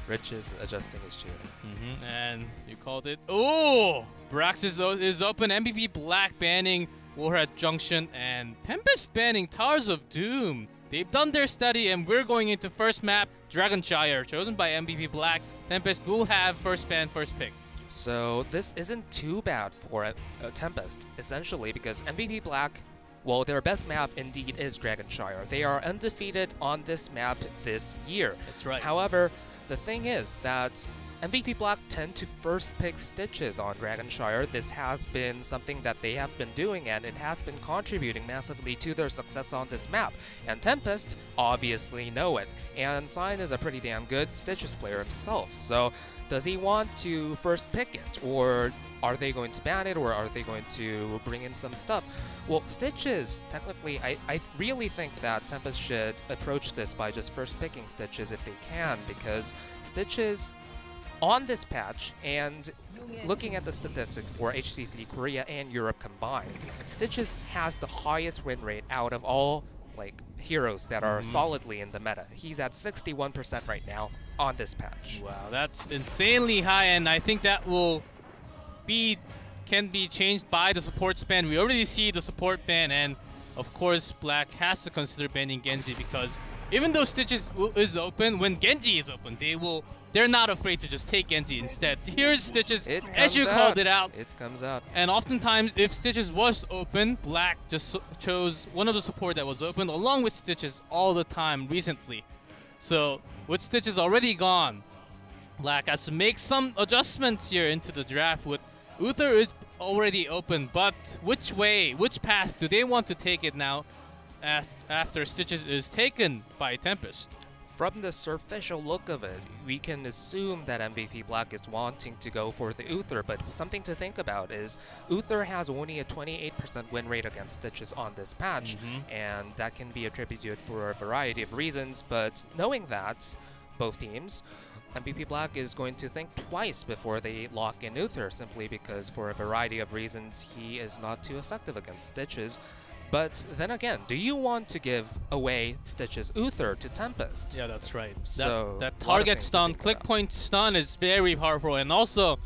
Rich is adjusting his shooting. And you called it. Oh! Brax is open. MVP Black banning Warhead Junction and Tempest banning Towers of Doom. They've done their study and we're going into first map, Dragonshire, chosen by MVP Black. Tempest will have first ban, first pick. So this isn't too bad for Tempest, essentially, because MVP Black, well, their best map indeed is Dragonshire. They are undefeated on this map this year. That's right. However, the thing is that MVP Black tend to first pick Stitches on Dragonshire. This has been something that they have been doing, and it has been contributing massively to their success on this map. And Tempest obviously know it. And Sign is a pretty damn good Stitches player himself. So does he want to first pick it, or are they going to ban it, or are they going to bring in some stuff? Well, Stitches, technically, I really think that Tempest should approach this by just first picking Stitches if they can, because Stitches on this patch, and looking at the statistics for HGC Korea and Europe combined, Stitches has the highest win rate out of all heroes that are solidly in the meta. He's at 61% right now on this patch. Wow, that's insanely high, and I think that can be changed by the support ban. We already see the support ban, and of course Black has to consider banning Genji, because even though Stitches is open, when Genji is open, they're not afraid to just take Genji instead. Here's Stitches, as you called it out. It comes out. And oftentimes, if Stitches was open, Black just chose one of the support that was open, along with Stitches all the time recently. So, with Stitches already gone, Black has to make some adjustments here into the draft. With Uther is already open, but which path do they want to take it now after Stitches is taken by Tempest? From the superficial look of it, we can assume that MVP Black is wanting to go for the Uther, but something to think about is Uther has only a 28% win rate against Stitches on this patch, and that can be attributed for a variety of reasons, but knowing that, both teams, MVP Black is going to think twice before they lock in Uther, simply because for a variety of reasons he is not too effective against Stitches. But then again, do you want to give away Stitches Uther to Tempest? Yeah, that's right. So that target stun, click point stun is very powerful, and also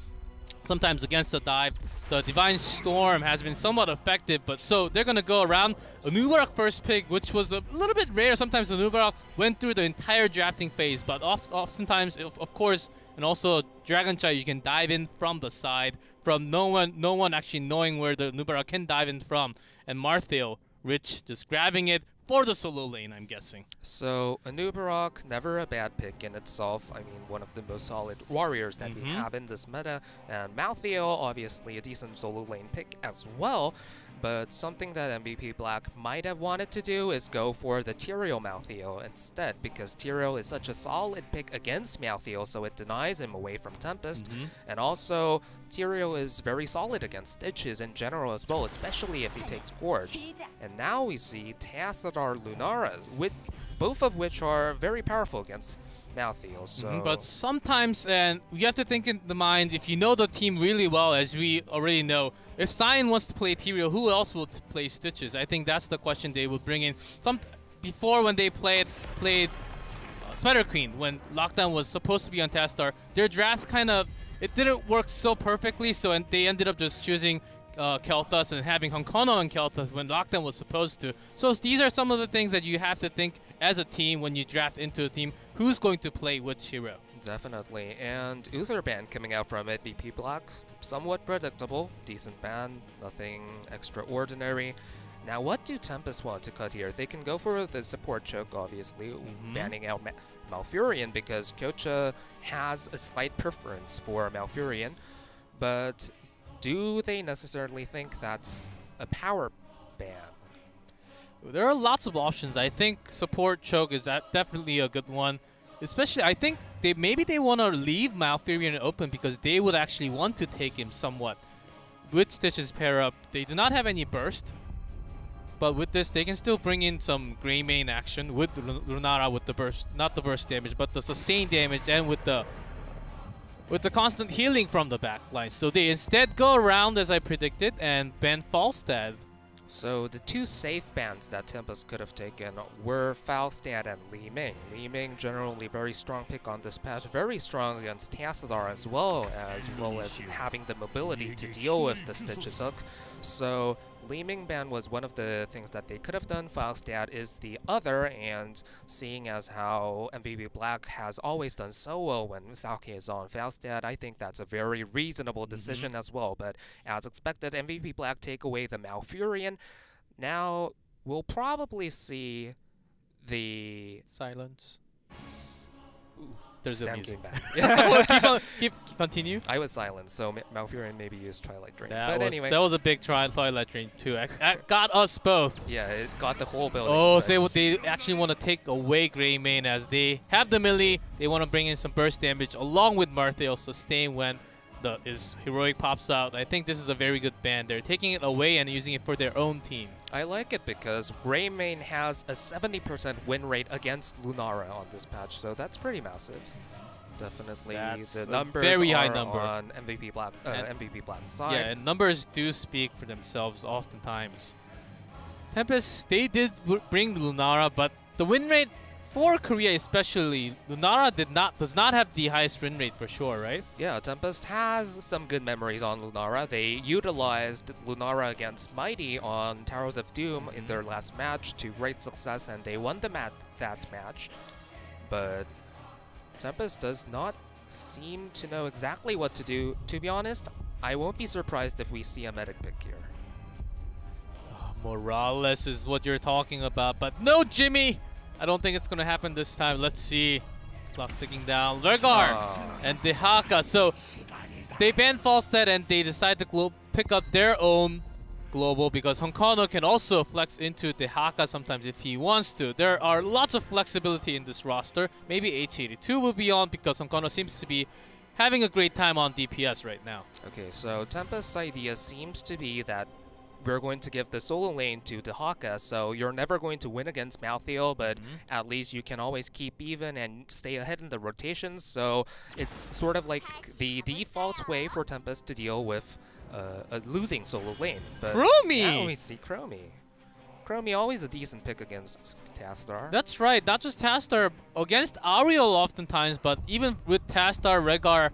sometimes against the dive, the Divine Storm has been somewhat effective, but so they're gonna go around a Nubarak first pick, which was a little bit rare. Sometimes the Nubarak went through the entire drafting phase, but oftentimes, of course, and also Dragonshire, you can dive in from the side, from no one actually knowing where the Nubarak can dive in from. And Marthil, Rich just grabbing it for the solo lane, I'm guessing. So Nubarak, never a bad pick in itself. I mean, one of the most solid warriors that we have in this meta. And Malthael, obviously a decent solo lane pick as well. But something that MVP Black might have wanted to do is go for the Tyrael Malthael instead, because Tyrael is such a solid pick against Malthael, so it denies him away from Tempest. And also, Tyrael is very solid against Stitches in general as well, especially if he takes Gorge. And now we see Tassadar Lunara, both of which are very powerful against Malthael. So. But sometimes, and you have to think in the mind, if you know the team really well, as we already know, if Cyan wants to play Tyrael, who else will play Stitches? I think that's the question they will bring in. Before, when they played Spider Queen, when Lockdown was supposed to be on Tassadar, their draft it didn't work so perfectly, so they ended up just choosing Kel'Thas and having Hunkono and Kel'Thas when Lockdown was supposed to. So these are some of the things that you have to think as a team when you draft into a team, who's going to play which hero. Definitely, and Uther ban coming out from MVP Black, somewhat predictable, decent ban, nothing extraordinary. Now what do Tempest want to cut here? They can go for the support choke, obviously, banning out Malfurion, because Kyocha has a slight preference for Malfurion, but do they necessarily think that's a power ban? There are lots of options. I think support choke is definitely a good one. Especially, I think maybe they want to leave Malfurion open because they would actually want to take him somewhat. With Stitches pair up, they do not have any burst. But with this, they can still bring in some Greymane action with Lunara with the burst, not the burst damage, but the sustained damage, and with the constant healing from the backline. So they instead go around as I predicted and ban Falstad. So the two safe bans that Tempest could have taken were Falstad and Li Ming. Li Ming generally very strong pick on this patch, very strong against Tassadar as well as having the mobility to deal with the Stitches hook. So Li Ming ban was one of the things that they could have done. Falstad is the other, and seeing as how MVP Black has always done so well when Sake is on Falstad, I think that's a very reasonable decision as well. But as expected, MVP Black take away the Malfurion. Now we'll probably see the silence. Ooh, there's a Sam music. came back. Continue. I was silent, so Malfurion maybe used Twilight Drain. Anyway, that was a big Twilight Drain too. It got us both. Yeah, it got the whole building. Oh, so they actually want to take away Grey Mane as they have the melee. They want to bring in some burst damage along with Marthael sustain when his heroic pops out. I think this is a very good ban. They're taking it away and using it for their own team. I like it because Greymane has a 70% win rate against Lunara on this patch, so that's pretty massive. Definitely, that's the numbers very high are number on MVP Black's side. Yeah, and numbers do speak for themselves oftentimes. Tempest, they did bring Lunara, but the win rate for Korea especially, Lunara does not have the highest win rate for sure, right? Yeah, Tempest has some good memories on Lunara. They utilized Lunara against Mighty on Towers of Doom in their last match to great success, and they won that match. But Tempest does not seem to know exactly what to do. To be honest, I won't be surprised if we see a medic pick here. Morales is what you're talking about, but no Jimmy! I don't think it's going to happen this time. Let's see. Clock's ticking down. Lurgar and Dehaka. So they ban Falstad and they decide to pick up their own global because Honkono can also flex into Dehaka sometimes if he wants to. There are lots of flexibility in this roster. Maybe H82 will be on because Honkono seems to be having a great time on DPS right now. Okay, so Tempest's idea seems to be that we're going to give the solo lane to Dehaka, so you're never going to win against Malthael, but at least you can always keep even and stay ahead in the rotations. So it's sort of like the default way for Tempest to deal with a losing solo lane. But Chromie! Now we see Chromie. Chromie always a decent pick against Tassadar. That's right, not just Tassadar, against Ariel oftentimes, but even with Tassadar, Rehgar.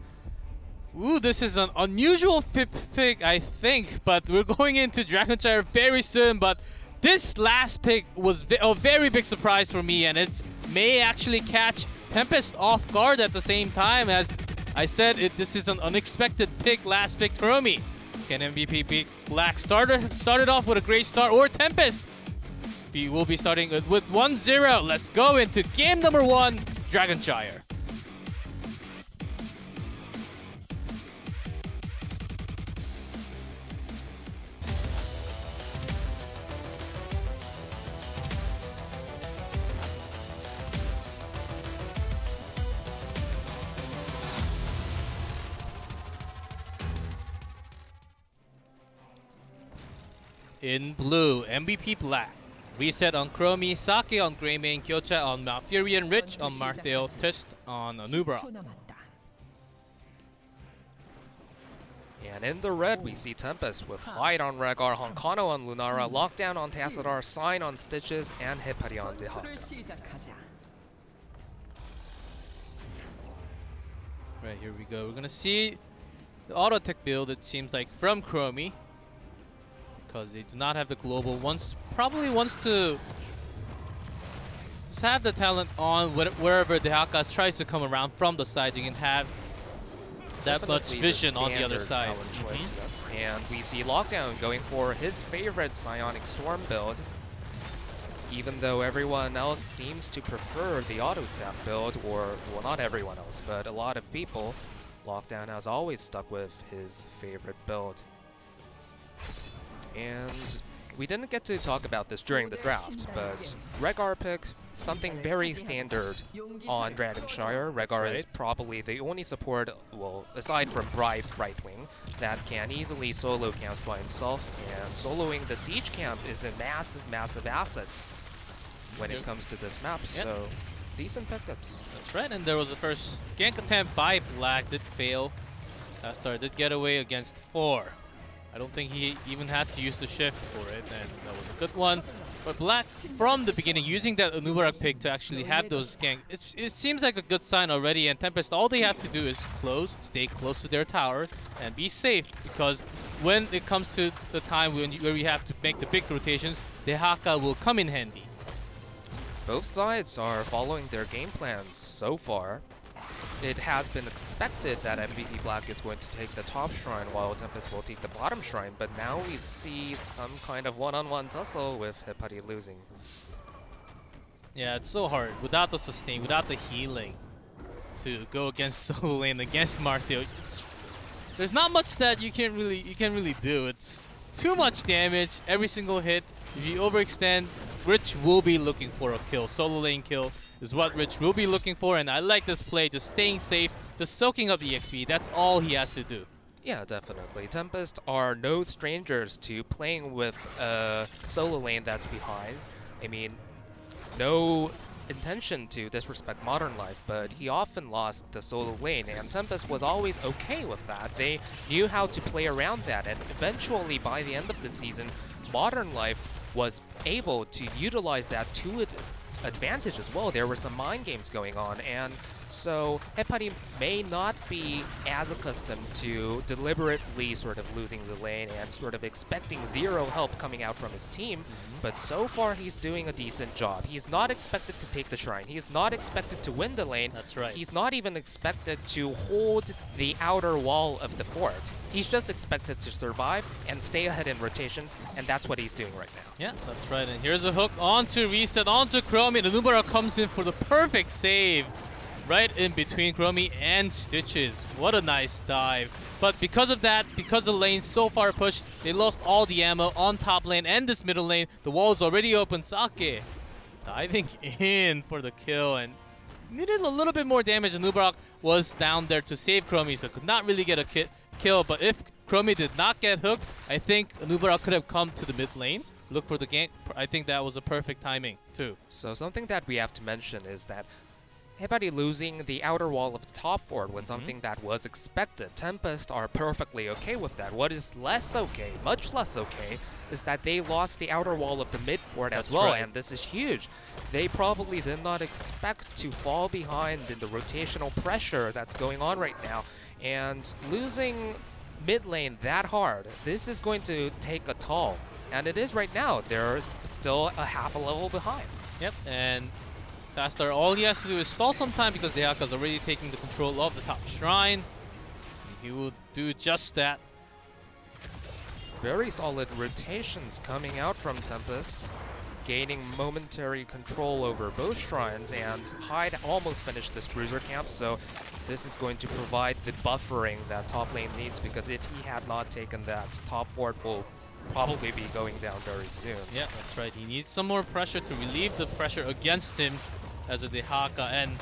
Ooh, this is an unusual pick, I think, but we're going into Dragonshire very soon. But this last pick was a very big surprise for me, and it may actually catch Tempest off guard at the same time. As I said, this is an unexpected pick, last pick, Chromie. Can MVP Black started off with a great start, or Tempest? We will be starting with 1-0. Let's go into game number 1, Dragonshire. In blue, MVP Black. Reset on Chromie, Sake on Greymane, Kyocha on Malfurion, Rich on Marthael, Tist on Anubra. And in the red, we see Tempest with Hyde on Rehgar, Honkono on Lunara, Lockdown on Tassadar, Sign on Stitches, and Hepari on Dehaka. Right, here we go. We're gonna see the auto tech build, it seems like, from Chromie. Because they do not have the global. Probably wants to just have the talent on wherever Dehaka tries to come around from the side. You can have that much vision on the other side. Choice, yes. And we see Lockdown going for his favorite Psionic Storm build. Even though everyone else seems to prefer the auto tap build, or, well, not everyone else, but a lot of people, Lockdown has always stuck with his favorite build. And we didn't get to talk about this during the draft, but Rehgar pick, something very standard on Dragonshire. Rehgar is probably the only support, well, aside from Bribe Brightwing, that can easily solo camps by himself, and soloing the siege camp is a massive, massive asset when it comes to this map, so decent pickups. That's right, and there was the first gank attempt by Black, did fail. Tassadar did get away against 4. I don't think he even had to use the shift for it, and that was a good one. But Black, from the beginning, using that Anubarak pick to actually have those gank, it seems like a good sign already. And Tempest, all they have to do is stay close to their tower, and be safe. Because when it comes to the time where we have to make the big rotations, the Haka will come in handy. Both sides are following their game plans so far. It has been expected that MVP Black is going to take the top shrine while Tempest will take the bottom shrine, but now we see some kind of one-on-one tussle with Hepati losing. Yeah, it's so hard without the sustain, without the healing to go against solo lane, against Martheo. There's not much that you can really do. It's too much damage every single hit. If you overextend, Rich will be looking for a kill. Solo lane kill is what Rich will be looking for, and I like this play, just staying safe, just soaking up EXP. That's all he has to do. Yeah, definitely. Tempest are no strangers to playing with a solo lane that's behind. I mean, no intention to disrespect Modern Life, but he often lost the solo lane, and Tempest was always okay with that. They knew how to play around that, and eventually, by the end of the season, Modern Life was able to utilize that to its advantage as well. There were some mind games going on, and so Hepati may not be as accustomed to deliberately sort of losing the lane and sort of expecting zero help coming out from his team, but so far he's doing a decent job. He's not expected to take the shrine. He's not expected to win the lane. That's right. He's not even expected to hold the outer wall of the fort. He's just expected to survive and stay ahead in rotations, and that's what he's doing right now. Yeah, that's right. And here's a hook onto Reset, onto Chromie. The Anubarak comes in for the perfect save. Right in between Chromie and Stitches. What a nice dive. But because of that, because the lane's so far pushed, they lost all the ammo on top lane and this middle lane. The wall's already open. Sake diving in for the kill and needed a little bit more damage. Anubarak was down there to save Chromie, so could not really get a kill. But if Chromie did not get hooked, I think Anubarak could have come to the mid lane. Look for the gank. I think that was a perfect timing too. So something that we have to mention is that Hepati losing the outer wall of the top fort was something that was expected. Tempest are perfectly okay with that. What is less okay, much less okay, is that they lost the outer wall of the mid fort as well, and this is huge. They probably did not expect to fall behind in the rotational pressure that's going on right now, and losing mid lane that hard, this is going to take a toll. And it is right now. They're still a half a level behind. Yep, and Faster, all he has to do is stall some time because Deaka's already taking the control of the top shrine. He will do just that. Very solid rotations coming out from Tempest, gaining momentary control over both shrines, and Hyde almost finished this bruiser camp, so this is going to provide the buffering that top lane needs, because if he had not taken that, top fort will probably be going down very soon. Yeah, that's right. He needs some more pressure to relieve the pressure against him as a Dehaka. And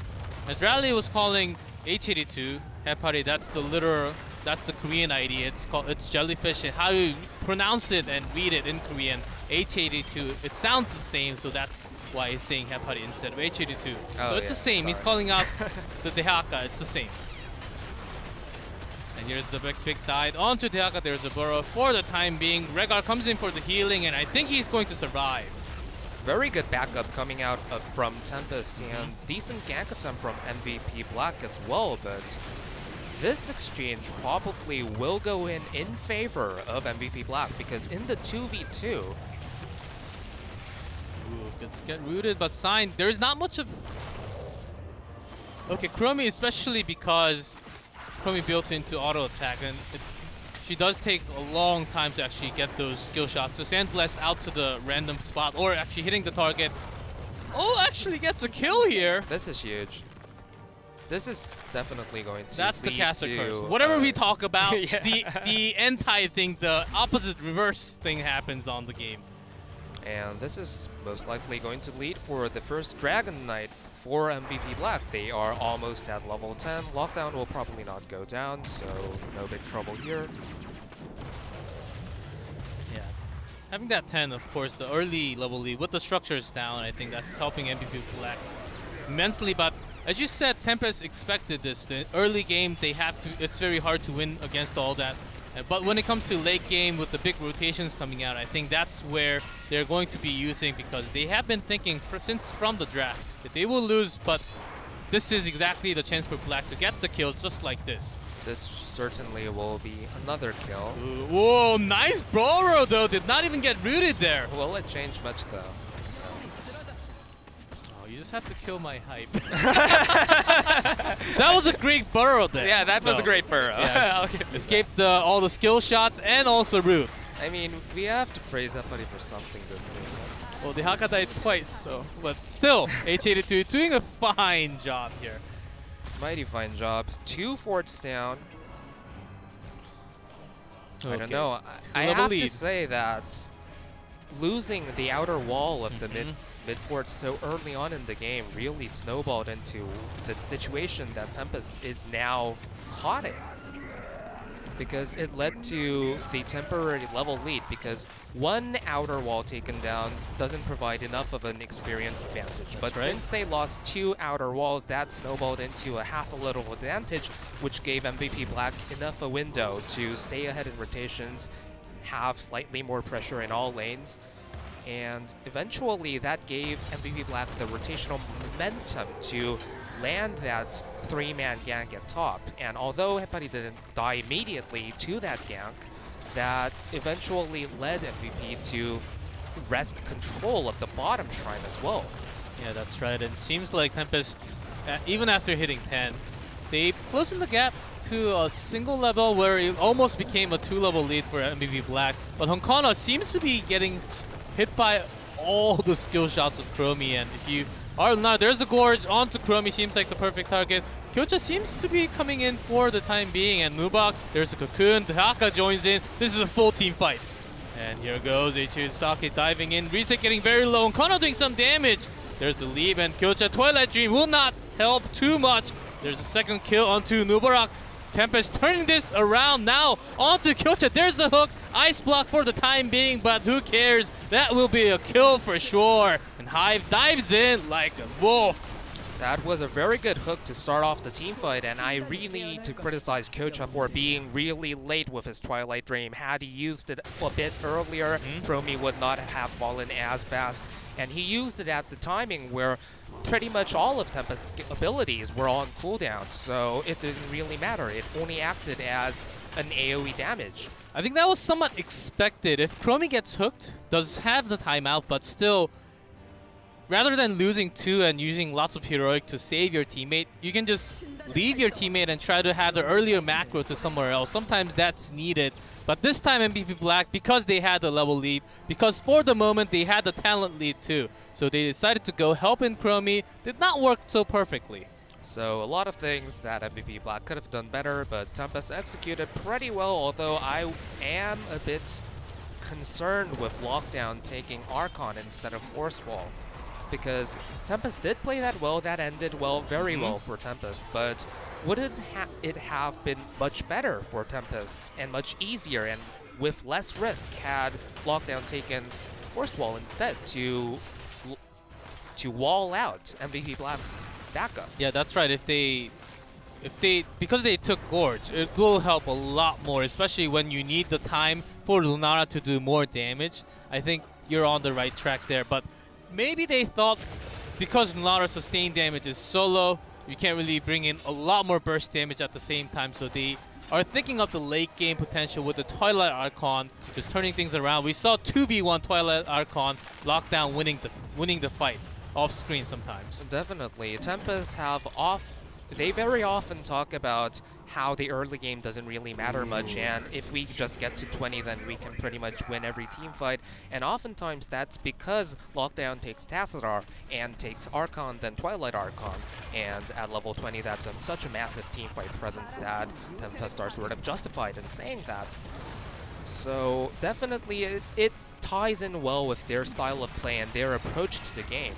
as Rally was calling H82, Hepari, that's the Korean ID. It's jellyfish, and how you pronounce it and read it in Korean, H82, it sounds the same, so that's why he's saying Hepari instead of H82. So it's the same. He's calling out the Dehaka. It's the same. And here's the big dive onto Dehaka. There's a burrow for the time being. Rehgar comes in for the healing, and I think he's going to survive. Very good backup coming out from Tempest, and decent gank attempt from MVP Black as well, but this exchange probably will go in favor of MVP Black, because in the 2v2... Ooh, gets get rooted, but Sign, there's not much of... Okay, Chromie, especially because Chromie built into auto attack, and she does take a long time to actually get those skill shots. So Sandblast out to the random spot, or actually hitting the target. Oh, actually gets a kill here. This is huge. This is definitely going to That's the caster curse. to, Whatever we talk about, yeah. the anti-thing, the opposite reverse thing happens on the game. And this is most likely going to lead for the first Dragon Knight for MVP Black. They are almost at level 10. Lockdown will probably not go down, so no big trouble here. Yeah. Having that 10, of course, the early level lead with the structures down, I think that's helping MVP Black immensely. But as you said, Tempest expected this. The early game, they have to. It's very hard to win against all that But when it comes to late game with the big rotations coming out, I think that's where they're going to be using, because they have been thinking since from the draft that they will lose, but this is exactly the chance for Black to get the kills just like this. This certainly will be another kill. Ooh, whoa, nice Burrow though, did not even get rooted there. Will it change much though? Oh, you just have to kill my hype. That was a great Burrow there. Yeah, that was a great burrow. Yeah. Escaped all the skill shots and also root. I mean, we have to praise somebody for something this game. Well, the Haka died twice, so, but still, H82 doing a fine job here. Mighty fine job. 2 forts down. I don't know. I have to say that losing the outer wall of the mid fort so early on in the game really snowballed into the situation that Tempest is now caught in. Because it led to the temporary level lead, because one outer wall taken down doesn't provide enough of an experience advantage. But since they lost 2 outer walls, that snowballed into a half a little advantage, which gave MVP Black enough a window to stay ahead in rotations, have slightly more pressure in all lanes, and eventually that gave MVP Black the rotational momentum to land that 3-man gank at top. And although Hepari didn't die immediately to that gank, that eventually led MVP to wrest control of the bottom shrine as well. Yeah, that's right. And it seems like Tempest, even after hitting 10, they closed the gap to a single level where it almost became a 2-level lead for MVP Black. But Honkana seems to be getting hit by all the skill shots of Chromie, and if you are not, there's a Gorge onto Chromie, seems like the perfect target. Kyocha seems to be coming in for the time being, and Mubak, there's a Cocoon, the Haka joins in. This is a full team fight. And here goes Sake diving in, Reset getting very low, and Kono doing some damage. There's the leap, and Kyocha Twilight Dream will not help too much. There's a second kill onto Nubarak. Tempest turning this around now onto Kyocha. There's the hook. Ice block for the time being, but who cares? That will be a kill for sure. And Hive dives in like a wolf. That was a very good hook to start off the team fight, and I really need to criticize Kyocha for being really late with his Twilight Dream. Had he used it a bit earlier, Chromie would not have fallen as fast. And he used it at the timing where pretty much all of Tempest's abilities were on cooldown, so it didn't really matter. It only acted as an AoE damage. I think that was somewhat expected. If Chromie gets hooked, does have the timeout, but still, rather than losing 2 and using lots of heroic to save your teammate, you can just leave your teammate and try to have the earlier macro to somewhere else. Sometimes that's needed. But this time MVP Black, because they had the level lead, because for the moment they had the talent lead too, so they decided to go help in Chromie. Did not work so perfectly. So a lot of things that MVP Black could have done better, but Tempest executed pretty well, although I am a bit concerned with Lockdown taking Archon instead of Force Wall. Because Tempest did play that well, that ended well, very well for Tempest, but wouldn't it have been much better for Tempest and much easier and with less risk had Lockdown taken Force Wall instead to wall out MVP Black's backup? Yeah, that's right. Because they took Gorge, it will help a lot more, especially when you need the time for Lunara to do more damage. I think you're on the right track there, but maybe they thought because Lunara's sustained damage is so low, you can't really bring in a lot more burst damage at the same time, so they are thinking of the late game potential with the Twilight Archon, just turning things around. We saw 2v1 Twilight Archon Lockdown winning the fight off screen sometimes. Definitely. Tempest they very often talk about how the early game doesn't really matter much, and if we just get to 20, then we can pretty much win every team fight. And oftentimes that's because Lockdown takes Tassadar and takes Archon, then Twilight Archon. And at level 20, that's such a massive team fight presence that Tempest are sort of justified in saying that. So definitely it ties in well with their style of play and their approach to the game.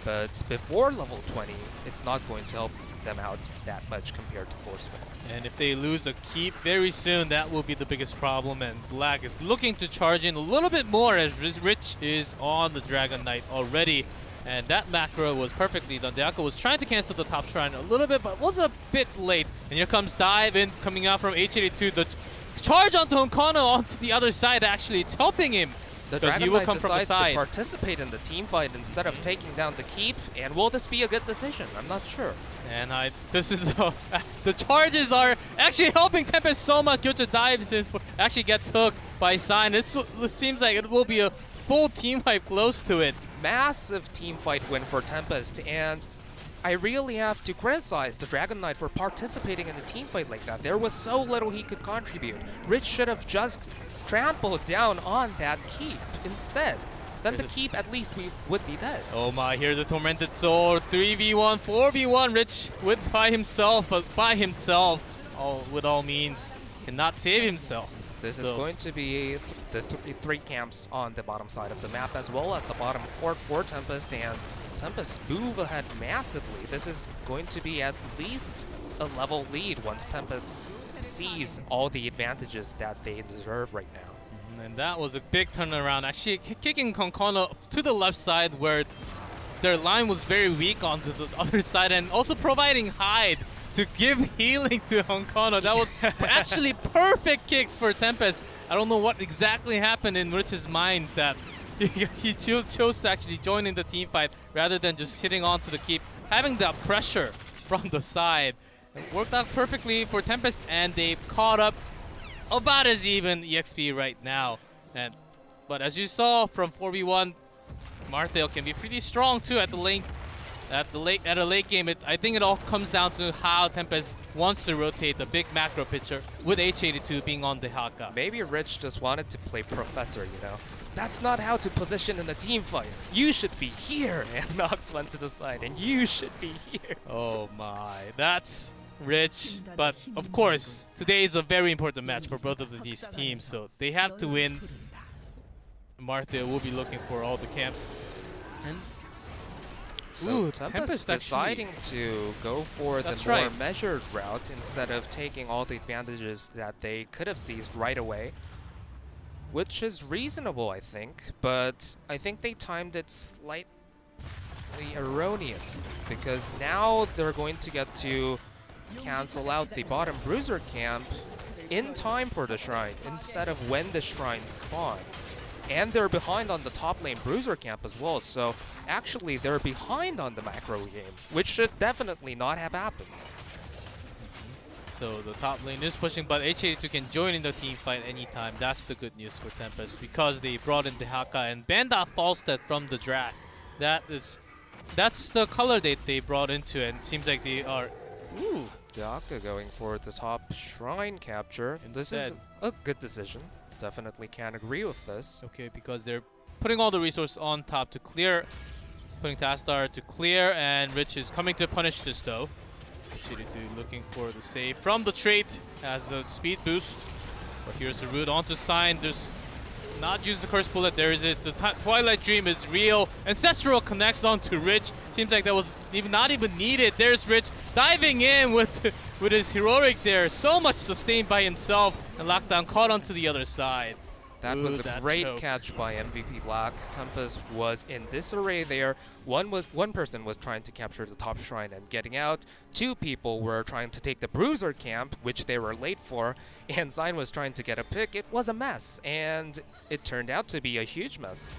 But before level 20, it's not going to help them out that much compared to Force Wall. And if they lose a keep very soon, that will be the biggest problem. And Black is looking to charge in a little bit more as Rich is on the Dragon Knight already. And that macro was perfectly done. Deaka was trying to cancel the top shrine a little bit, but was a bit late. And here comes Dive in, coming out from HGC. The charge onto Honkono onto the other side, actually. It's helping him. The Because he Dragon will Knight come from the decides to side. participate in the team fight instead of taking down the keep. And will this be a good decision? I'm not sure. And this is the charges are actually helping Tempest so much. Gyocha dives in, actually gets hooked by Sign. This seems like it will be a full team fight close to it. Massive team fight win for Tempest, and I really have to criticize the Dragon Knight for participating in a team fight like that. There was so little he could contribute. Rich should have just trampled down on that keep instead. Then the keep at least would be dead. Oh my, here's a Tormented Soul. 3v1, 4v1. Rich by himself, but by himself, with all means, cannot save himself. This is going to be the three camps on the bottom side of the map, as well as the bottom court for Tempest, and Tempest move ahead massively. This is going to be at least a level lead once Tempest sees all the advantages that they deserve right now. And that was a big turnaround, actually kicking Honkono to the left side where their line was very weak on the other side, and also providing hide to give healing to Honkono. That was actually perfect kicks for Tempest. I don't know what exactly happened in Rich's mind that he chose to actually join in the team fight rather than just hitting onto the keep, having that pressure from the side. It worked out perfectly for Tempest, and they've caught up about as even EXP right now. But as you saw from 4v1, Marthail can be pretty strong too at the late game. I think it all comes down to how Tempest wants to rotate the big macro pitcher with H82 being on the Haka. Maybe Rich just wanted to play Professor, you know? That's not how to position in a team fight. You should be here. And Nox went to the side, and you should be here. Oh my, that's Rich. But of course, today is a very important match for both of these teams, so they have to win. Marthail will be looking for all the camps. And so Tempest deciding to go for the more measured route instead of taking all the advantages that they could have seized right away, which is reasonable, I think, but I think they timed it slightly erroneous, because now they're going to get to cancel out the bottom bruiser camp in time for the shrine instead of when the shrine spawned. And they're behind on the top lane bruiser camp as well, so actually they're behind on the macro game, which should definitely not have happened. So the top lane is pushing, but H82 can join in the team fight anytime. That's the good news for Tempest, because they brought in the Haka and banned out Falstead from the draft. That's the color that they brought into, and it seems like they are... Ooh! Daka going for the top shrine capture. This is a good decision. Definitely can agree with this. Okay, because they're putting all the resources on top to clear, putting Tastar to clear, and Rich is coming to punish this though. H82 looking for the save from the trait as a speed boost. But here's the root onto Sign. There's not use the curse bullet. There is it. The Twilight Dream is real. Ancestral connects onto Rich. Seems like that was not even needed. There's Rich diving in with his heroic there. So much sustained by himself. And Lockdown caught onto the other side. That was a great catch by MVP Black. Tempest was in disarray there. One person was trying to capture the top shrine and getting out. Two people were trying to take the bruiser camp, which they were late for, and Sign was trying to get a pick. It was a mess, and it turned out to be a huge mess.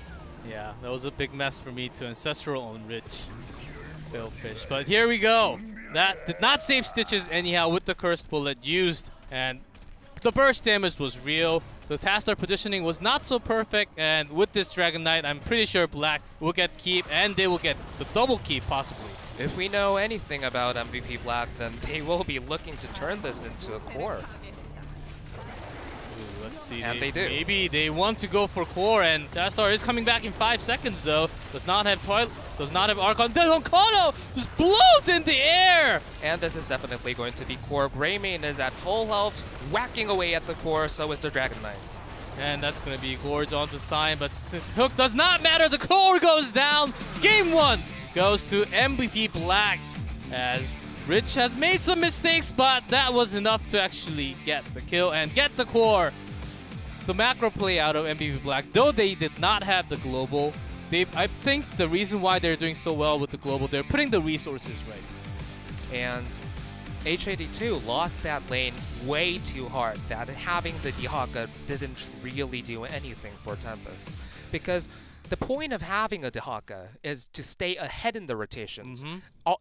Yeah, that was a big mess for me too. Ancestral on Rich. Billfish. But here we go. That did not save Stitches anyhow with the cursed bullet used, and the burst damage was real. The Tastar positioning was not so perfect, and with this Dragon Knight, I'm pretty sure Black will get keep, and they will get the double keep possibly. If we know anything about MVP Black, then they will be looking to turn this into a core. Ooh, let's see. And they do. Maybe they want to go for core, and Tastar is coming back in 5 seconds though. Does not have Twilight, does not have Archon. Honkono just blows in the air! And this is definitely going to be core. Greymane is at full health, whacking away at the core, so is the Dragon Knight. And that's going to be Gorge onto Sign, but hook does not matter. The core goes down. Game 1 goes to MVP Black, as Rich has made some mistakes, but that was enough to actually get the kill and get the core. The macro play out of MVP Black, though they did not have the global, I think the reason why they're doing so well with the global, they're putting the resources right. And H82 lost that lane way too hard, that having the Dehaka didn't really do anything for Tempest. Because the point of having a Dehaka is to stay ahead in the rotations,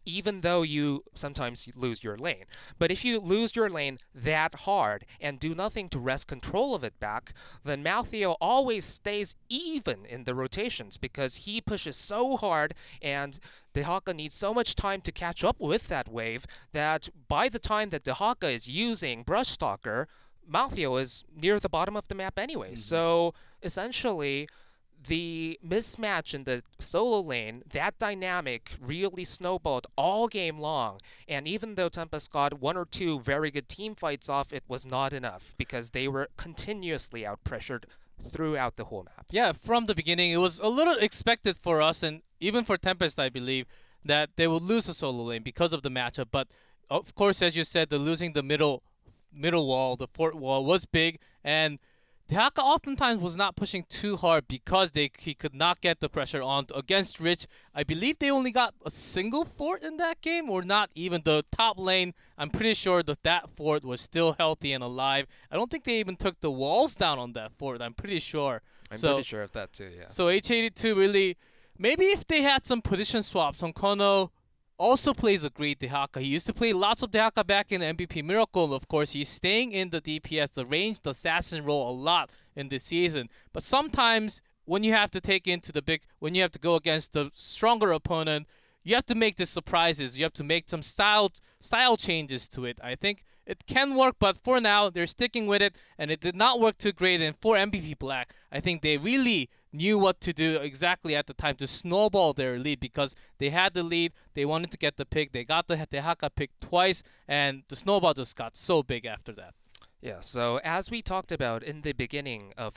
even though you sometimes lose your lane. But if you lose your lane that hard and do nothing to wrest control of it back, then Maltheo always stays even in the rotations because he pushes so hard and Dehaka needs so much time to catch up with that wave that by the time that Dehaka is using Brush Stalker, Maltheo is near the bottom of the map anyway. So essentially, the mismatch in the solo lane, that dynamic really snowballed all game long. And even though Tempest got 1 or 2 very good team fights off, it was not enough because they were continuously outpressured throughout the whole map. Yeah, from the beginning, it was a little expected for us, and even for Tempest, I believe, that they would lose the solo lane because of the matchup. But of course, as you said, the losing the middle wall, the fort wall, was big, and Dehaka oftentimes was not pushing too hard because he could not get the pressure on against Rich. I believe they only got a single fort in that game, or not even the top lane. I'm pretty sure that fort was still healthy and alive. I don't think they even took the walls down on that fort. I'm pretty sure. I'm pretty sure of that too, yeah. So H82 really, maybe if they had some position swaps, Kono also plays a great Dehaka. He used to play lots of Dehaka back in the MVP Miracle. Of course, he's staying in the DPS, the ranged assassin role a lot in this season. But sometimes when you have to when you have to go against the stronger opponent, you have to make the surprises. You have to make some style changes to it. I think it can work, but for now, they're sticking with it, and it did not work too great. And for MVP Black, I think they really knew what to do exactly at the time to snowball their lead because they had the lead, they wanted to get the pick, they got the Dehaka pick twice, and the snowball just got so big after that. Yeah, so as we talked about in the beginning of